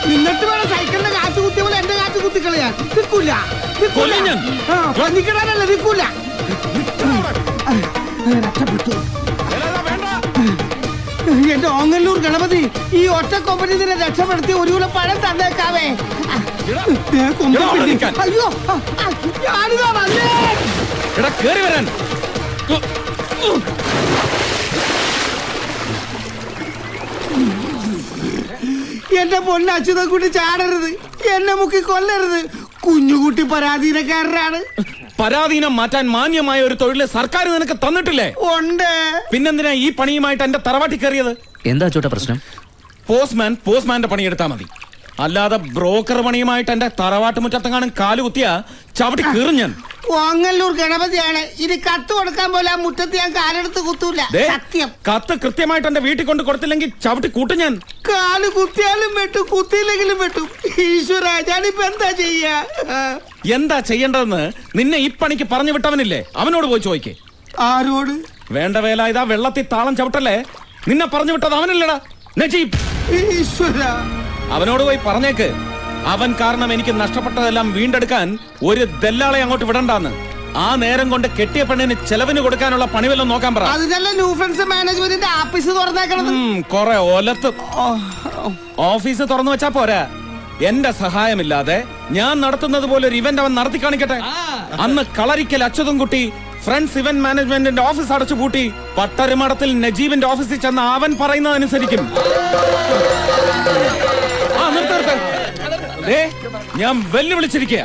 നിന്നിട്ട് വേണം സൈക്കിളിന്റെ കാറ്റ് കുത്തിയ പോലെ എന്റെ കാറ്റ് കുത്തിക്കളയാ. നിൽക്കൂല നിൽക്കിടാനല്ല, നിൽക്കൂല. രക്ഷപ്പെട്ടു. എന്റെ ഓങ്ങല്ലൂർ ഗണപതി, ഈ ഒറ്റ കൊമ്പനി ഇതിനെ രക്ഷപ്പെടുത്തി ഒരു കിലോ പഴം തന്നേക്കാവേ. അയ്യോ, ഞാനിതാ വന്നേ. എന്റെ പൊന്നെ അച്യുതൻകുട്ടി ചാടരുത്, എന്നെ മുക്കി കൊല്ലരുത്. കുഞ്ഞുകുട്ടി പരാധീനക്കാരനാണ്. പരാധീനം മാറ്റാൻ മാന്യമായ ഒരു തൊഴില് സർക്കാർ നിനക്ക് തന്നിട്ടില്ലേ? ഉണ്ട്. പിന്നെന്തിനാ ഈ പണിയുമായിട്ട് എന്റെ തറവാട്ടി കയറിയത്? എന്താ ചോട്ടാ പ്രശ്നം? പോസ്റ്റ്മാന്റെ പണിയെടുത്താ മതി. അല്ലാതെ ബ്രോക്കർ പണിയുമായിട്ട് എന്റെ തറവാട്ട് മുറ്റത്തെങ്ങാനും കാലുകുത്തിയാ ചവിട്ടി കീറും ഞാൻ. ഓങ്ങല്ലൂർ ഗണപതിയാണ്. ഇനി കത്ത് കൊടുക്കാൻ പോലെ ആ മുറ്റത്ത് ഞാൻ കാലെടുത്ത് കുത്തൂല. സത്യം. കത്ത് കൃത്യമായിട്ട് എന്റെ വീട്ടിൽ കൊണ്ട് കൊടുത്തില്ലെങ്കിൽ ചവിട്ടി കൂട്ടും ഞാൻ. കാല് കുത്തിയാലും വെട്ടും, കുത്തിയില്ലെങ്കിലും വെട്ടും. ഈശ്വര, ഞാനിപ്പോ എന്താ ചെയ്യാ? എന്താ ചെയ്യേണ്ടതെന്ന് നിന്നെ ഈ പണിക്ക് പറഞ്ഞു വിട്ടവനില്ലേ, അവനോട് പോയി ചോദിക്കേ. ആരോട്? വേണ്ട വേല ഇതാ വെള്ളത്തിൽ താളം ചവിട്ടല്ലേ. നിന്നെ പറഞ്ഞു വിട്ടത് അവനല്ലടാ, നജീബ്. ഈശ്വര, അവനോട് പോയി പറഞ്ഞേക്ക്, അവൻ കാരണം എനിക്ക് നഷ്ടപ്പെട്ടതെല്ലാം വീണ്ടെടുക്കാൻ ഒരു ദല്ലാളെ അങ്ങോട്ട് വിടണ്ടാന്ന്. ആ നേരം കൊണ്ട് കെട്ടിയ പെണ്ണിന് ചെലവിന് കൊടുക്കാനുള്ള പണിവെല്ലാം നോക്കാൻ പറ. അതിനല്ല ന്യൂ ഫ്രണ്ട്സ് മാനേജ്മെന്റിന്റെ ഓഫീസ് തുറന്നേക്കണത്. കൊറേ ഒലത്ത് ഓഫീസ് തുറന്നു വെച്ചാ പോരാ. എന്റെ സഹായമില്ലാതെ ഞാൻ നടത്തുന്നത് പോലെ ഒരു ഇവന്റ് അവൻ നടത്തി കാണിക്കട്ടെ. അന്ന് കളരിക്കൽ അച്യുതൻകുട്ടി ഫ്രണ്ട്സ് ഇവന്റ് മാനേജ്മെന്റിന്റെ ഓഫീസ് അടച്ചു പൂട്ടി പട്ടരുമടത്തിൽ നജീബിന്റെ ഓഫീസിൽ ചെന്ന് അവൻ പറയുന്നതനുസരിക്കും. ഞാൻ വെല്ലുവിളിച്ചിരിക്കുക.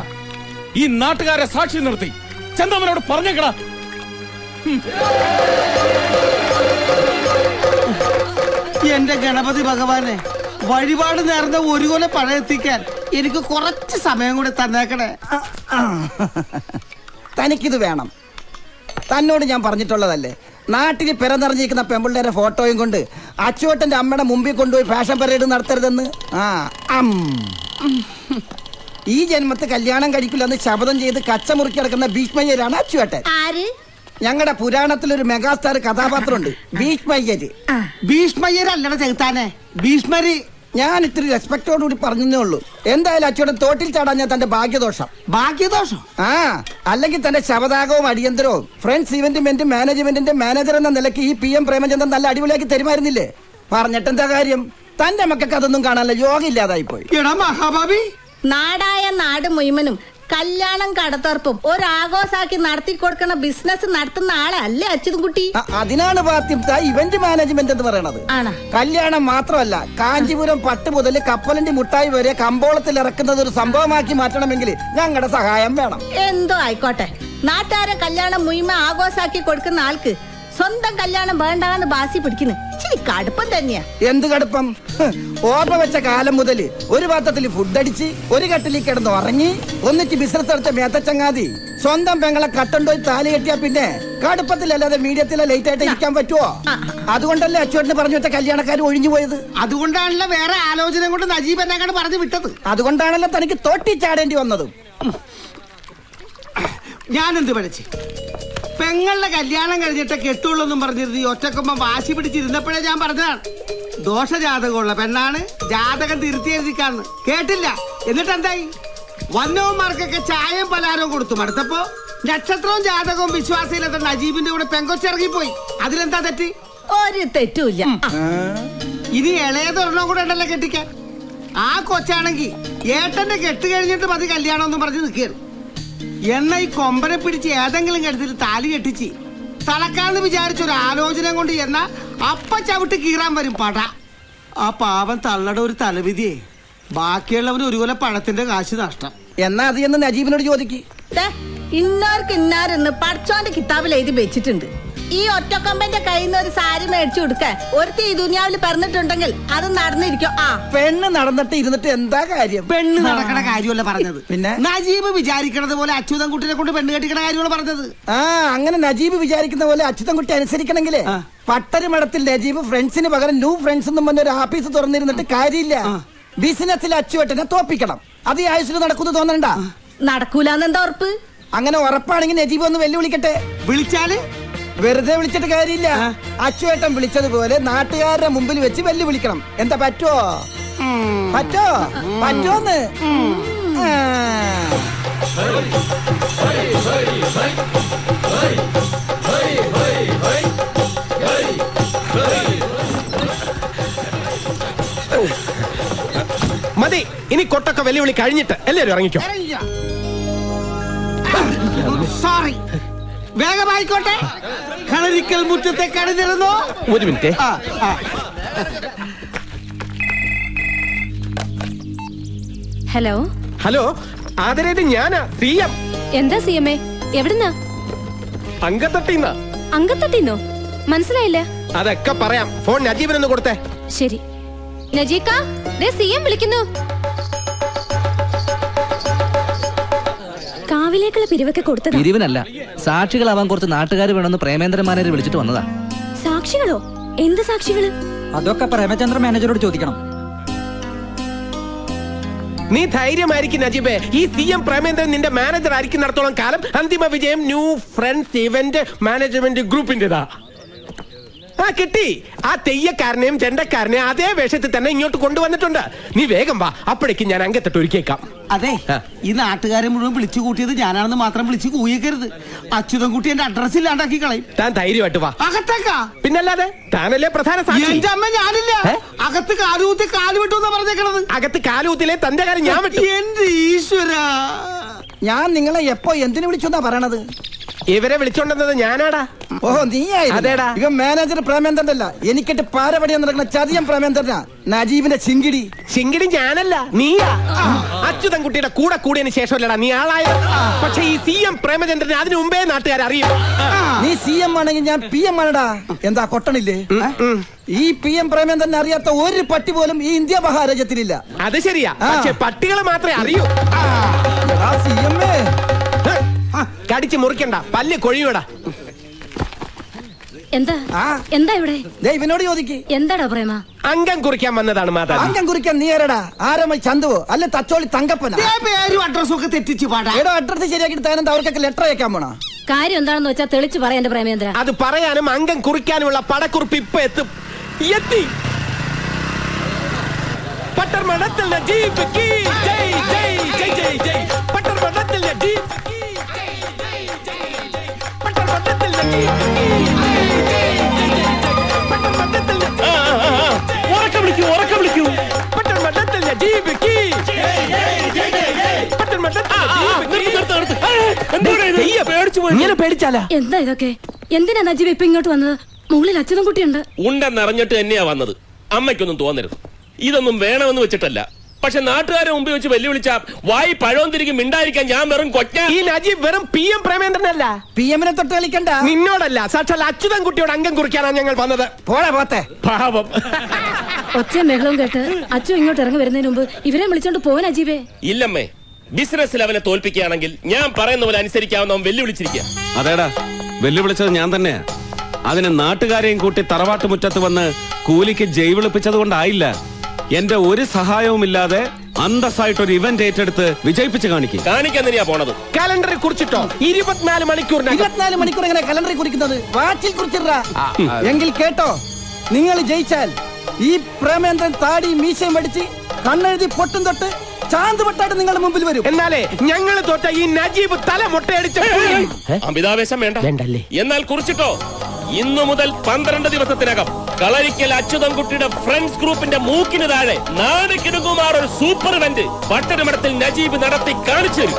ഈ നാട്ടുകാരെ സാക്ഷി നിർത്തി ചന്ദമനോട് പറഞ്ഞേക്കടാ. എന്റെ ഗണപതി ഭഗവാനെ, വഴിപാട് നേർന്ന ഒരു കൊല പഴയെത്തിക്കാൻ എനിക്ക് കുറച്ച് സമയം കൂടി തന്നേക്കണേ. തനിക്കിത് വേണം. തന്നോട് ഞാൻ പറഞ്ഞിട്ടുള്ളതല്ലേ, നാട്ടിൽ പിറന്നിറങ്ങിയിരിക്കുന്ന പെമ്പിള്ളേരെ ഫോട്ടോയും കൊണ്ട് അച്ചുവേട്ടന്റെ അമ്മയുടെ മുമ്പിൽ കൊണ്ടുപോയി ഫാഷൻ പരേഡ് നടത്തരുതെന്ന്. ഈ ജന്മത്ത് കല്യാണം കഴിക്കില്ലെന്ന് ശപഥം ചെയ്ത് കച്ചമുറുക്കി കിടക്കുന്ന ഭീഷ്മയ്യരാണ് അച്ചുവേട്ടൻ. ഞങ്ങളുടെ പുരാണത്തിലൊരു മെഗാസ്റ്റാർ കഥാപാത്രമുണ്ട്, ഭീഷ്മയ്യര്. ഭീഷ്മയ്യരല്ലട ചെകുത്താനെ, ഭീഷ്മര്. ഞാൻ ഇത്തിരി റെസ്പെക്ടോടുകൂടി പറഞ്ഞേ ഉള്ളൂ. എന്തായാലും അച്ചുവേട്ടൻ തോട്ടിൽ ചാടാൻ ഞാൻ തന്റെ ഭാഗ്യദോഷം. ഭാഗ്യദോഷം? അല്ലെങ്കിൽ തന്റെ ശവദാഹവും അടിയന്തരവും ഫ്രണ്ട്സ് ഇവന്റ് മാനേജ്മെന്റിന്റെ മാനേജർ എന്ന നിലയ്ക്ക് ഈ PM പ്രേമചന്ദ്രൻ നല്ല അടിപൊളിയാക്കി തരുമായിരുന്നില്ലേ? പറഞ്ഞിട്ടെന്താ കാര്യം? തന്റെ മക്കൾക്ക് അതൊന്നും കാണാനുള്ള യോഗം ഇല്ലാതായി പോയി. മഹാഭാവി, നാടായ നാട് മുഴുവനും കല്യാണം കടത്തർപ്പും ഒരാഘോഷാക്കി നടത്തി കൊടുക്കണ ബിസിനസ് നടത്തുന്ന ആളല്ലേ അച്യുതൻകുട്ടി? അതിനാണ് പാർട്ടി ഇവന്റ് മാനേജ്മെന്റ് എന്ന് പറയണത്. കല്യാണം മാത്രമല്ല, കാഞ്ചീപുരം പട്ട് മുതൽ കപ്പലണ്ടി മുട്ടായി വരെ കമ്പോളത്തിൽ ഇറക്കുന്നത് ഒരു സംഭവമാക്കി മാറ്റണമെങ്കിൽ ഞങ്ങളുടെ സഹായം വേണം. എന്തോ ആയിക്കോട്ടെ, നാട്ടുകാരെ കല്യാണം മുഴുവൻ ആഘോഷാക്കി കൊടുക്കുന്ന ആൾക്ക് സ്വന്തം കല്യാണം വേണ്ടാന്ന് ബാസി പിടിക്കുന്നു. ഇച്ചിരി കടുപ്പം തന്നെയാ. എന്ത് കടുപ്പം? ഓർമ്മ വെച്ച കാലം മുതൽ ഒരു പാത്രത്തിൽ ഫുഡ് അടിച്ച് ഒരു കട്ടിലിൽ കിടന്ന് ഉറങ്ങി ഒന്നിച്ച് ബിസിനസ് എടുത്ത മേത്തച്ചങ്ങാതി സ്വന്തം പെങ്ങളെ കട്ടുണ്ടോയി താലി കെട്ടിയാ പിന്നെ കടുപ്പത്തിലല്ലാതെ മീഡിയത്തിലെ ലേറ്റ് ആയിട്ട് ഇരിക്കാൻ പറ്റുമോ? അതുകൊണ്ടല്ലേ അച്ചുവേട്ടന് പറഞ്ഞു വെച്ച കല്യാണക്കാർ ഒഴിഞ്ഞു പോയത്. അതുകൊണ്ടാണല്ലോ വേറെ ആലോചന കൊണ്ട് നജീബ് എന്നെ പറഞ്ഞു വിട്ടത്. അതുകൊണ്ടാണല്ലോ തനിക്ക് തോട്ടി ചാടേണ്ടി വന്നതും. ഞാനെന്ത് പഠിച്ച് പെങ്ങളുടെ കല്യാണം കഴിഞ്ഞിട്ട് കെട്ടുള്ളൂന്നും പറഞ്ഞിരുന്നു. ഈ ഒറ്റക്കൊമ്പം വാശി പിടിച്ചിരുന്നപ്പോഴേ ഞാൻ പറഞ്ഞതാണ്, ദോഷജാതകമുള്ള പെണ്ണാണ്, ജാതകം തിരുത്തി എഴുതിക്കാന്ന്. കേട്ടില്ല. എന്നിട്ട് എന്തായി? വന്നവന്മാർക്കൊക്കെ ചായയും പലഹാരവും കൊടുത്തു. മടുത്തപ്പോ നക്ഷത്രവും ജാതകവും വിശ്വാസയിലെത്ത നജീബിന്റെ കൂടെ പെങ്കൊച്ചിറങ്ങിപ്പോയി. അതിലെന്താ തെറ്റ്? ഒരു തെറ്റുമില്ല. ഇനി ഇളയതൊരെണ്ണം കൂടെ ഉണ്ടല്ലോ കെട്ടിക്കാൻ. ആ കൊച്ചാണെങ്കി ഏട്ടന്റെ കെട്ട് കഴിഞ്ഞിട്ട് മതി കല്യാണം ഒന്നും പറഞ്ഞ് നിൽക്കുകയാണ്. എന്ന ഈ കൊമ്പനെ പിടിച്ച് ഏതെങ്കിലും കെടുത്തിൽ താലി കെട്ടിച്ച് തളക്കാന്ന് വിചാരിച്ചൊരു ആലോചന കൊണ്ട് എന്നാ അപ്പ ചവിട്ട് കീറാൻ വരും പട. ആ പാവം തള്ളയുടെ ഒരു തലവിധിയെ ബാക്കിയുള്ളവന് ഒരു കൊല പഴത്തിന്റെ കാശ് നഷ്ടം. എന്നാ അത് എന്ന് നജീബിനോട് ചോദിക്ക്. ഇന്നാർക്ക് ഇന്നാരെന്ന് പഠിച്ചോന്റെ കിതാബിൽ എഴുതി വെച്ചിട്ടുണ്ട്. ഈ ഒറ്റക്കൊമ്പന്റെ കയ്യിൽ നിന്ന് ഒരു സാരി മേടിച്ചു കൊടുക്കാൻ ഒരുത്തി ഈ ദുനിയാവിൽ പറഞ്ഞിട്ടുണ്ടെങ്കിൽ അത് നടന്നിരിക്കും. പെണ്ണ് നടന്നിട്ട് ഇരുന്നിട്ട് എന്താ കാര്യം? പെണ്ണ് നടക്കണ കാര്യമല്ല പറഞ്ഞത്. പിന്നെ നജീബ് വിചാരിക്കണത് പോലെ അച്യുതൻകുട്ടിനെ കൊണ്ട് പെണ്ണ് കെട്ടിക്കണ കാര്യമാണ് പറഞ്ഞത്. അങ്ങനെ നജീബ് വിചാരിക്കുന്ന പോലെ അച്യുതൻകുട്ടി അനുസരിക്കണമെങ്കിലേ പട്ടരുമടത്തിൽ നജീബ് ഫ്രണ്ട്സിന് പകരം ന്യൂ ഫ്രണ്ട്സ് എന്നും പറഞ്ഞ ഒരു ഓഫീസ് തുറന്നിരുന്നിട്ട് കാര്യമില്ല. ബിസിനസ്സിൽ അച്ചുവേട്ടനെ തോപ്പിക്കണം. അത് ഈ ആയുസിൽ നടക്കുന്നു തോന്നണ്ട. നടക്കൂലെന്താ ഉറപ്പ്? അങ്ങനെ ഉറപ്പാണെങ്കിൽ നജീബ് ഒന്ന് വെല്ലുവിളിക്കട്ടെ. വിളിച്ചാല് വെറുതെ വിളിച്ചിട്ട് കാര്യമില്ല. അച്ചുവേട്ടൻ വിളിച്ചതുപോലെ നാട്ടുകാരുടെ മുമ്പിൽ വെച്ച് വെല്ലുവിളിക്കണം. എന്താ പറ്റുമോ? പറ്റോ പറ്റോന്ന് മതി, ഇനി കൊട്ടൊക്കെ വെല്ലുവിളി കഴിഞ്ഞിട്ട് എല്ലാവരും ഇറങ്ങിക്കോ. സോറി, വേഗമായിക്കോട്ടെ. കളരിക്കൽ മുറ്റത്തെ കണിതിരുന്നു. ഒരു മിനിറ്റ്. ഹലോ ഹലോ, ആദരേത് ഞാനാ, CM. എന്താ CM? എവിടുന്നാ? അങ്കത്തട്ടിന്ന. അങ്കത്തട്ടിന്നോ? മനസ്സിലായില്ല. അതൊക്കെ പറയാം. ഫോൺ നജീബിനൊന്ന് കൊടുത്തേ. ശരി. നജീക്ക, ദേ CM വിളിക്കുന്നു. കാവിലേക്കുള്ള പിരിവൊക്കെ കൊടുത്തതാ. പിരിവിനല്ല, സാക്ഷികളാവാൻ കുറച്ച് നാട്ടുകാർ വേണമെന്ന് പ്രേമേന്ദ്രൻ മാനേജർ വിളിച്ചിട്ട് വന്നതാ. സാക്ഷികളോ? എന്ത് സാക്ഷികള്? അതൊക്കെ പ്രേമചന്ദ്ര മാനേജരോട് ചോദിക്കണം. നീ ധൈര്യമായിരിക്കും നജീബേ. ഈ CM പ്രേമേന്ദ്രൻ നിന്റെ മാനേജർ ആയിരിക്കുന്നിടത്തോളം കാലം അന്തിമ വിജയം ന്യൂ ഫ്രണ്ട്സ് ഇവന്റ് മാനേജ്മെന്റ് ഗ്രൂപ്പിന്റെതാ. ആ കിട്ടി. ആ തെയ്യക്കാരനെയും ചെണ്ടക്കാരനെയും അതേ വേഷത്തിൽ തന്നെ ഇങ്ങോട്ട് കൊണ്ടുവന്നിട്ടുണ്ട്. നീ വേഗം വാ, അപ്പോഴേക്കും ഞാൻ അങ്കത്തിട്ട് ഒരുക്കിയേക്കാം. അതെ, ഈ നാട്ടുകാരെ മുഴുവൻ വിളിച്ചു കൂട്ടിയത് ഞാനാണെന്ന് മാത്രം വിളിച്ച് കൂയിക്കരുത്. അച്യുതൻകുട്ടി എന്റെ അഡ്രസ് ഇല്ലാണ്ടാക്കി കളയും. താൻ ധൈര്യമായിട്ട് വാ. അകത്തേക്കാ? പിന്നല്ലാതെ, താനല്ലേ പ്രധാന സാക്ഷി. എന്റെ അമ്മ ഞാനില്ല. അകത്ത് കാലുകുത്തി കാല് വിട്ടു എന്നാ പറഞ്ഞേക്കണത്. അകത്ത് കാലുകുത്തിലെ തന്റെ കാര്യം ഞാൻ വിട്ടു. എന്റെ ഈശ്വര, ഞാൻ നിങ്ങളെ എപ്പോ എന്തിനു വിളിച്ചെന്നാ പറയണത്? ഇവരെ വിളിച്ചോണ്ടെന്നത് ഞാനാടാ. ഓഹോ, നീയായിരുന്നു. അതേടാ. ഇവ മാനേജർ പ്രേമേന്ദ്രനല്ല, എനിക്കിട്ട് പാരപടിയാൻ നടക്കുന്ന ചതിയം പ്രേമേന്ദ്രനാ. നജീബിന്റെ ചിങ്കിടി. ചിങ്കിടി ഞാനല്ല, നീയാ. അച്യുതൻകുട്ടിയുടെ കൂടെ കൂടിയതിന് ശേഷമല്ലടാ നീ ആളായത്. പക്ഷെ ഈ CM പ്രേമചന്ദ്രനെ അതിനു മുമ്പേ നാട്ടുകാർ അറിയും. നീ CM ആണെങ്കിൽ ഞാൻ PM ആണടാ. എന്താ കൊട്ടണില്ലേ? ഈ PM പ്രേമേന്ദ്രനെ അറിയാത്ത ഒരു പട്ടി പോലും ഈ ഇന്ത്യ മഹാരാജ്യത്തിലില്ല. അത് ശരിയാ, പക്ഷെ പട്ടികൾ മാത്രമേ അറിയൂ. CM കടിച്ച് മുറിക്കണ്ട, പല്ല് കൊഴിയൂടാ. എന്താ ആ. എന്താ ഇവിടെ? ദേ ഇവനോട് ചോദിക്ക്. എന്താടാ പ്രേമ? അംഗം കുറിക്കാൻ വന്നതാണ് മാതാ. അംഗം കുറിക്കാൻ നീ ആരടാ? ആരമ്മ ചന്തുവോ അല്ലെ തച്ചോളി തങ്കപ്പന? പേരും അഡ്രസ്സും ഒക്കെ തെറ്റിച്ച് പാടാ. എടോ, അഡ്രസ് ശരിയാക്കിട്ട് താനെന്താ അവർക്കൊക്കെ ലെറ്റർ അയക്കാൻ പോണോ? കാര്യം എന്താണെന്ന് വെച്ചാ തെളിച്ചു പറയാ എന്റെ പ്രേമേന്ദ്ര. അത് പറയാനും അംഗം കുറിക്കാനുമുള്ള പടക്കുറിപ്പ് ഇപ്പൊ എത്തി. പട്ടർമഠത്തിൽ നജീബ് കീ ജയ് ജയ് ജയ് ജയ് ജയ്. പട്ടർമഠത്തിൽ നജീബ് കീ ജയ് ജയ് ജയ് ജയ്. പട്ടർമഠത്തിൽ നജീബ് കീ ജയ് ജയ് ജയ് ജയ്. പട്ടർമഠത്തിൽ ഉറക്കെ വിളിക്കൂ. പട്ടർമഠത്തിൽ നജീബ് കീ ജയ് ജയ് ജയ് ജയ്. പട്ടർമഠത്തിൽ ഇങ്ങനെ പേടിച്ചാലാ? എന്താ ഇതൊക്കെ? എന്തിനാ നജീബ് ഇപ്പൊ ഇങ്ങോട്ട് വന്നത്? മുകളിൽ അച്യുതൻകുട്ടിയുണ്ട്. ഉണ്ടെന്നറിഞ്ഞിട്ട് തന്നെയാ വന്നത്. അമ്മയ്ക്കൊന്നും തോന്നരുത്, ഇതൊന്നും വേണമെന്ന് വെച്ചിട്ടല്ല. പക്ഷെ നാട്ടുകാരെ മുമ്പിൽ വെച്ച് വെല്ലുവിളിച്ച വായി പഴവും തിരികെ മിണ്ടായിരിക്കാൻ ഞാൻ വെറും കൊച്ച. ഈ നജീബ് വെറും PM പ്രേമേന്ദ്രനല്ല. PM തൊട്ട് കളിക്കണ്ട. നിന്നോടല്ല, സാക്ഷാൽ അച്യുതൻകുട്ടിയോട് അംഗം കുറിക്കാനാണ് ഞങ്ങൾ വന്നത്. പോളെ പോത്തെ പാവം. ഒച്ചയും ബഹളവും കേട്ട് അച്ഛൻ ഇങ്ങോട്ട് ഇറങ്ങി വരുന്നതിന് മുമ്പ് ഇവരെ വിളിച്ചോണ്ട് പോവാൻ അജീബേ. ഇല്ലമ്മേ, ബിസിനസ്സിൽ അവനെ തോൽപ്പിക്കുകയാണെങ്കിൽ ഞാൻ പറയുന്ന പോലെ അനുസരിക്കാവുന്ന വെല്ലുവിളിച്ചിരിക്കുക. അതേടാ, വെല്ലുവിളിച്ചത് ഞാൻ തന്നെയാ. അതിന് നാട്ടുകാരെയും കൂട്ടി തറവാട്ട് മുറ്റത്ത് വന്ന് കൂലിക്ക് ജയ് വിളിപ്പിച്ചത് കൊണ്ടായില്ല. എന്റെ ഒരു സഹായവുമില്ലാതെ അന്തസ്സായിട്ടൊരു ഇവന്റ് ഏറ്റെടുത്ത് വിജയിപ്പിച്ച് കാണിക്കാൻ തന്നെയാ പോണത്. കലണ്ടറിൽ കുറിച്ചിട്ടോ 24 മണിക്കൂറിനകം. 24 മണിക്കൂർ എങ്ങനെ കലണ്ടറിൽ കുറിക്കുന്നത്? വാച്ചിൽ കുറിച്ചിട്ടാ. എങ്കിൽ കേട്ടോ, നിങ്ങൾ ജയിച്ചാൽ ഈ പ്രേമേന്ദ്രൻ താടി മീശയും അടിച്ച് കണ്ണെഴുതി പൊട്ടും തൊട്ട് ചാന്ത് പൊട്ടായിട്ട് നിങ്ങളുടെ മുമ്പിൽ വരും. എന്നാലേ ഞങ്ങൾ തോറ്റ ഈ നജീബ് തല മുട്ടയടിച്ച അമിതാവേശം വേണ്ടല്ലേ? എന്നാൽ കുറിച്ചിട്ടോ, ഇന്നു മുതൽ 12 ദിവസത്തിനകം കളരിക്കൽ അച്യുതൻകുട്ടിയുടെ ഫ്രണ്ട്സ് ഗ്രൂപ്പിന്റെ മൂക്കിന് താഴെ നാട് കിടുങ്ങുമാർ ഒരു സൂപ്പർ ഇവന്റ് പട്ടണമഠത്തിൽ നജീബ് നടത്തി കാണിച്ചു തരും.